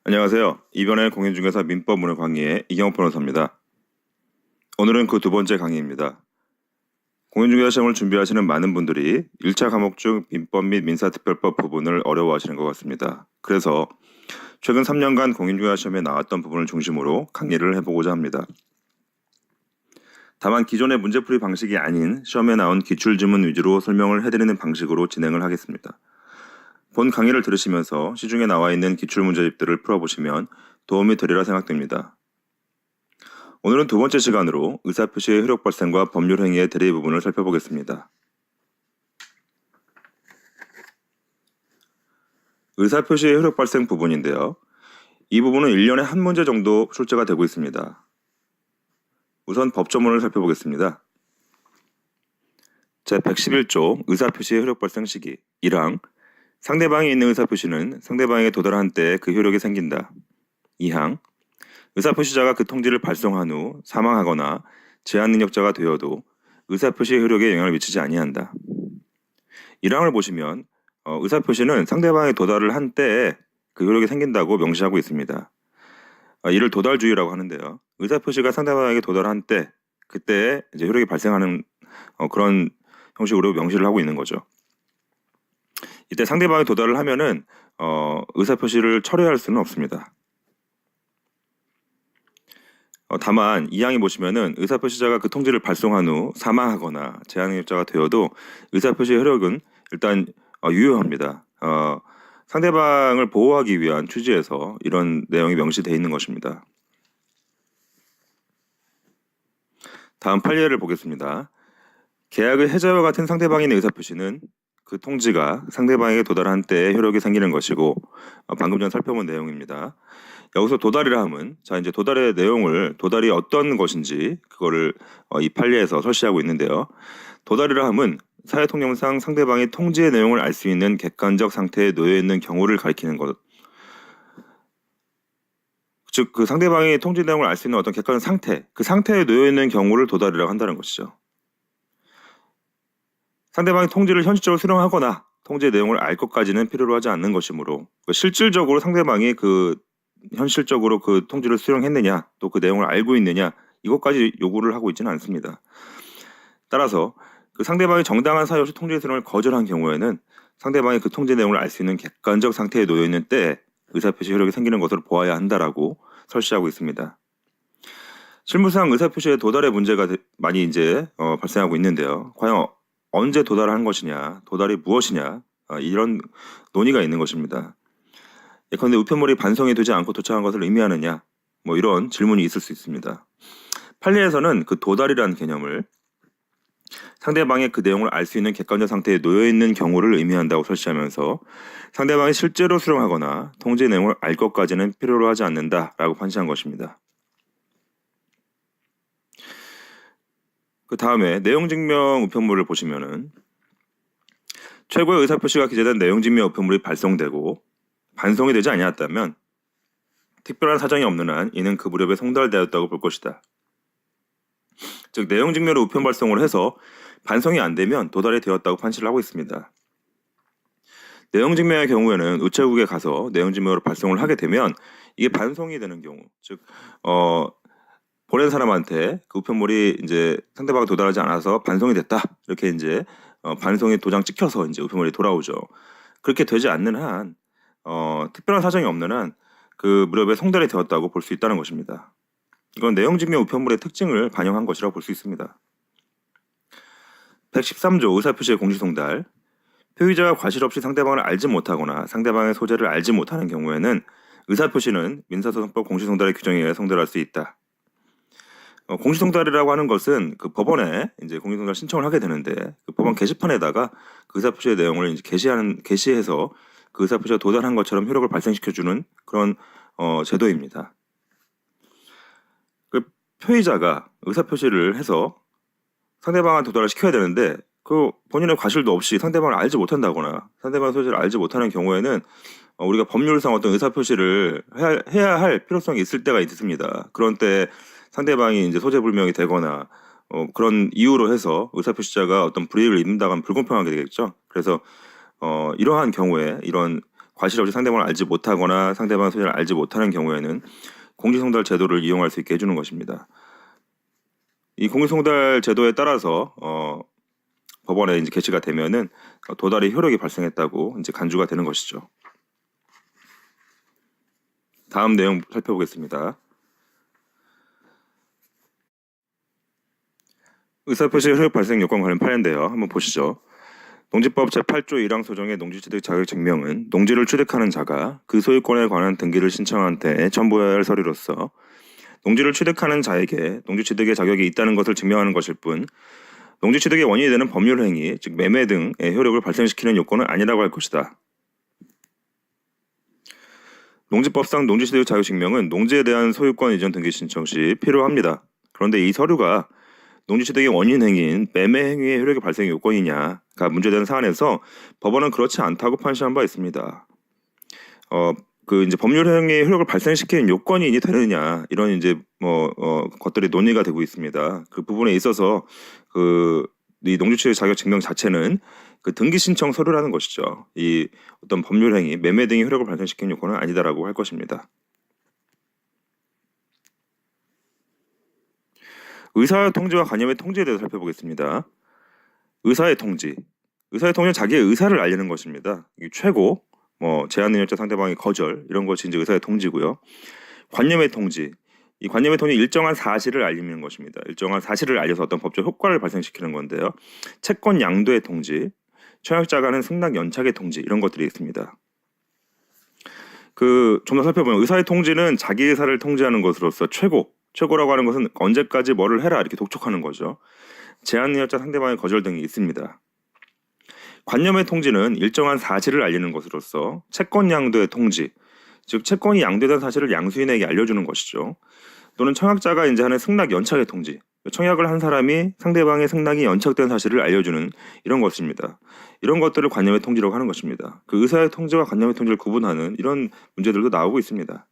안녕하세요. 이번에 공인중개사 민법 문헌 강의의 이경호 변호사입니다. 오늘은 그 두 번째 강의입니다. 공인중개사 시험을 준비하시는 많은 분들이 1차 과목 중 민법 및 민사특별법 부분을 어려워하시는 것 같습니다. 그래서 최근 3년간 공인중개사 시험에 나왔던 부분을 중심으로 강의를 해보고자 합니다. 다만 기존의 문제풀이 방식이 아닌 시험에 나온 기출지문 위주로 설명을 해드리는 방식으로 진행을 하겠습니다. 본 강의를 들으시면서 시중에 나와 있는 기출문제집들을 풀어보시면 도움이 되리라 생각됩니다. 오늘은 두 번째 시간으로 의사표시의 효력 발생과 법률 행위의 대리 부분을 살펴보겠습니다. 의사표시의 효력 발생 부분인데요. 이 부분은 1년에 한 문제 정도 출제가 되고 있습니다. 우선 법조문을 살펴보겠습니다. 제111조 의사표시의 효력 발생 시기 1항 상대방이 있는 의사표시는 상대방에게 도달한 때에 그 효력이 생긴다. 2항 의사표시자가 그 통지를 발송한 후 사망하거나 제한능력자가 되어도 의사표시의 효력에 영향을 미치지 아니한다. 1항을 보시면 의사표시는 상대방에 도달을 한 때에 그 효력이 생긴다고 명시하고 있습니다. 이를 도달주의라고 하는데요. 의사표시가 상대방에게 도달한 때, 그때에 이제 효력이 발생하는 그런 형식으로 명시를 하고 있는 거죠. 이때 상대방이 도달을 하면은 의사표시를 철회할 수는 없습니다. 다만 2항에 보시면은 의사표시자가 그 통지를 발송한 후 사망하거나 제한능력자가 되어도 의사표시의 효력은 일단 유효합니다. 상대방을 보호하기 위한 취지에서 이런 내용이 명시되어 있는 것입니다. 다음 판례를 보겠습니다. 계약의 해자와 같은 상대방이 있는 의사표시는 그 통지가 상대방에게 도달한 때에 효력이 생기는 것이고 방금 전 살펴본 내용입니다. 여기서 도달이라 함은 이제 도달의 내용을 도달이 어떤 것인지 그거를 이 판례에서 설시하고 있는데요. 도달이라 함은 사회통념상 상대방이 통지의 내용을 알 수 있는 객관적 상태에 놓여 있는 경우를 가리키는 것. 즉 그 상대방이 통지 내용을 알 수 있는 어떤 객관적 상태, 그 상태에 놓여 있는 경우를 도달이라고 한다는 것이죠. 상대방이 통지를 현실적으로 수령하거나 통지의 내용을 알 것까지는 필요로 하지 않는 것이므로 실질적으로 상대방이 현실적으로 그 통지를 수령했느냐 또 그 내용을 알고 있느냐 이것까지 요구를 하고 있지는 않습니다. 따라서 그 상대방이 정당한 사유 없이 통지 수령을 거절한 경우에는 상대방이 그 통지 내용을 알 수 있는 객관적 상태에 놓여 있는 때에 의사표시 효력이 생기는 것으로 보아야 한다라고 설시하고 있습니다. 실무상 의사표시의 도달의 문제가 많이 이제 발생하고 있는데요. 과연 언제 도달한 것이냐, 도달이 무엇이냐 이런 논의가 있는 것입니다. 예컨대 우편물이 반송이 되지 않고 도착한 것을 의미하느냐 이런 질문이 있을 수 있습니다. 판례에서는 그 도달이라는 개념을 상대방의 그 내용을 알 수 있는 객관적 상태에 놓여 있는 경우를 의미한다고 설시하면서 상대방이 실제로 수령하거나 통지 내용을 알 것까지는 필요로 하지 않는다라고 판시한 것입니다. 그 다음에 내용증명 우편물을 보시면은 최고의 의사표시가 기재된 내용증명 우편물이 발송되고 반송이 되지 아니었다면 특별한 사정이 없는 한 이는 그 무렵에 송달되었다고 볼 것이다. 즉 내용증명을 우편 발송을 해서 반송이 안 되면 도달이 되었다고 판시를 하고 있습니다. 내용증명의 경우에는 우체국에 가서 내용증명으로 발송을 하게 되면 이게 반송이 되는 경우, 즉 보낸 사람한테 그 우편물이 이제 상대방이 도달하지 않아서 반송이 됐다 이렇게 이제 반송이 도장 찍혀서 이제 우편물이 돌아오죠. 그렇게 되지 않는 한 특별한 사정이 없는 한 그 무렵에 송달이 되었다고 볼 수 있다는 것입니다. 이건 내용증명 우편물의 특징을 반영한 것이라고 볼 수 있습니다. 113조 의사표시의 공시송달. 표의자가 과실 없이 상대방을 알지 못하거나 상대방의 소재를 알지 못하는 경우에는 의사표시는 민사소송법 공시송달의 규정에 의해 송달할 수 있다. 공시송달이라고 하는 것은 그 법원에 이제 공시송달 신청을 하게 되는데 그 법원 게시판에다가 그 의사표시의 내용을 이제 게시해서 그 의사표시가 도달한 것처럼 효력을 발생시켜주는 그런 제도입니다. 그 표의자가 의사표시를 해서 상대방한테 도달을 시켜야 되는데 그 본인의 과실도 없이 상대방을 알지 못한다거나 상대방의 소재를 알지 못하는 경우에는 우리가 법률상 어떤 의사표시를 해야 할 필요성이 있을 때가 있습니다. 그런 때 상대방이 이제 소재 불명이 되거나 그런 이유로 해서 의사표시자가 어떤 불이익을 입는다고 하면 불공평하게 되겠죠. 그래서 이러한 경우에 이런 과실 없이 상대방을 알지 못하거나 상대방의 소견을 알지 못하는 경우에는 공직송달 제도를 이용할 수 있게 해주는 것입니다. 이 공직송달 제도에 따라서 법원에 이제 게시가 되면은 도달의 효력이 발생했다고 이제 간주가 되는 것이죠. 다음 내용 살펴보겠습니다. 의사표시 효력 발생 요건 관련 판례인데요. 한번 보시죠. 농지법 제8조 1항 소정의 농지취득 자격 증명은 농지를 취득하는 자가 그 소유권에 관한 등기를 신청한 때에 첨부해야 할 서류로서 농지를 취득하는 자에게 농지취득의 자격이 있다는 것을 증명하는 것일 뿐 농지취득의 원인이 되는 법률 행위, 즉 매매 등의 효력을 발생시키는 요건은 아니라고 할 것이다. 농지법상 농지취득 자격 증명은 농지에 대한 소유권 이전 등기 신청 시 필요합니다. 그런데 이 서류가 농지취득의 원인 행위인 매매 행위의 효력의 발생 요건이냐가 문제되는 사안에서 법원은 그렇지 않다고 판시한 바 있습니다. 이제 법률 행위의 효력을 발생시키는 요건이 되느냐 이런 이제 것들이 논의가 되고 있습니다. 그 부분에 있어서 이 농지취득 자격 증명 자체는 그 등기 신청 서류라는 것이죠. 이 어떤 법률 행위, 매매 등의 효력을 발생시키는 요건은 아니다라고 할 것입니다. 의사의 통지와 관념의 통지에 대해서 살펴보겠습니다. 의사의 통지. 의사의 통지는 자기의 의사를 알리는 것입니다. 최고, 제한 능력자 상대방의 거절 이런 것이 이제 의사의 통지고요. 관념의 통지. 이 관념의 통지는 일정한 사실을 알리는 것입니다. 일정한 사실을 알려서 어떤 법적 효과를 발생시키는 건데요. 채권 양도의 통지, 청약자가 하는 승낙 연착의 통지 이런 것들이 있습니다. 좀 더 살펴보면 의사의 통지는 자기 의사를 통지하는 것으로서 최고라고 하는 것은 언제까지 뭐를 해라 이렇게 독촉하는 거죠. 제한 능력자 상대방의 거절 등이 있습니다. 관념의 통지는 일정한 사실을 알리는 것으로서 채권 양도의 통지, 즉 채권이 양도된 사실을 양수인에게 알려주는 것이죠. 또는 청약자가 이제 하는 승낙 연착의 통지, 청약을 한 사람이 상대방의 승낙이 연착된 사실을 알려주는 이런 것입니다. 이런 것들을 관념의 통지라고 하는 것입니다. 그 의사의 통지와 관념의 통지를 구분하는 이런 문제들도 나오고 있습니다.